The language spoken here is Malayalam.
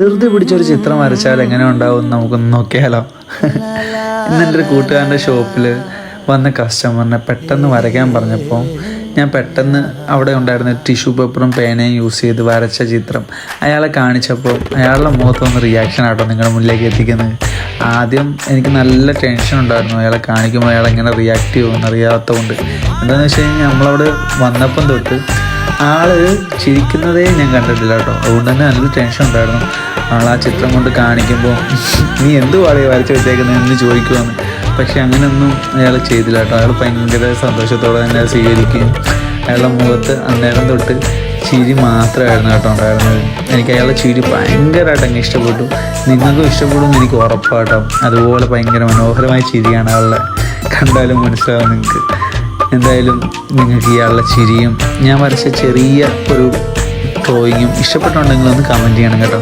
ധൃതി പിടിച്ചൊരു ചിത്രം വരച്ചാൽ എങ്ങനെ ഉണ്ടാവും നമുക്കൊന്ന് നോക്കിയാലോ. ഇന്ന് എൻ്റെ ഒരു കൂട്ടുകാരൻ്റെ ഷോപ്പിൽ വന്ന കസ്റ്റമറിനെ പെട്ടെന്ന് വരയ്ക്കാൻ പറഞ്ഞപ്പോൾ ഞാൻ പെട്ടെന്ന് അവിടെ ഉണ്ടായിരുന്ന ടിഷ്യൂ പേപ്പറും പേനയും യൂസ് ചെയ്ത് വരച്ച ചിത്രം അയാളെ കാണിച്ചപ്പോൾ അയാളുടെ മുഖത്തൊന്ന് റിയാക്ഷൻ ആട്ടോ നിങ്ങളുടെ മുന്നിലേക്ക് എത്തിക്കുന്നത്. ആദ്യം എനിക്ക് നല്ല ടെൻഷൻ ഉണ്ടായിരുന്നു, അയാളെ കാണിക്കുമ്പോൾ അയാൾ എങ്ങനെ റിയാക്ട് ചെയ്യുമെന്ന് അറിയാത്തതുകൊണ്ട്. എന്താണെന്ന് വെച്ച് കഴിഞ്ഞാൽ നമ്മളവിടെ വന്നപ്പം തൊട്ട് ആള് ചിരിക്കുന്നതേ ഞാൻ കണ്ടിട്ടില്ല കേട്ടോ. അതുകൊണ്ട് തന്നെ നല്ല ടെൻഷൻ ഉണ്ടായിരുന്നു. ആൾ ആ ചിത്രം കൊണ്ട് കാണിക്കുമ്പോൾ നീ എന്ത് പാടിയ വരച്ച് വെച്ചേക്കുന്നത് എന്ന് ചോദിക്കുമെന്ന്. പക്ഷെ അങ്ങനെയൊന്നും അയാൾ ചെയ്തില്ല കേട്ടോ. അയാൾ ഭയങ്കര സന്തോഷത്തോടെ തന്നെ സ്വീകരിക്കുകയും അയാളുടെ മുഖത്ത് അന്നേരം തൊട്ട് ചിരി മാത്രമായിരുന്നു കേട്ടോ ഉണ്ടായിരുന്നത്. എനിക്ക് അയാളുടെ ചിരി ഭയങ്കരമായിട്ട് അങ്ങ് ഇഷ്ടപ്പെട്ടു. നിങ്ങൾക്കും ഇഷ്ടപ്പെടുമെന്ന് എനിക്ക് ഉറപ്പാട്ടോ. അതുപോലെ ഭയങ്കര മനോഹരമായ ചിരിയാണ് അയാളുടെ, കണ്ടാലും മനസ്സിലാവും നിങ്ങൾക്ക്. എന്തായാലും നിങ്ങൾക്ക് ഇയാളുടെ ചിരിയും ഞാൻ വരച്ച ചെറിയ ഒരു ഡ്രോയിങ്ങും ഇഷ്ടപ്പെട്ടുണ്ടെങ്കിൽ ഒന്ന് കമൻറ്റ് ചെയ്യണം കേട്ടോ.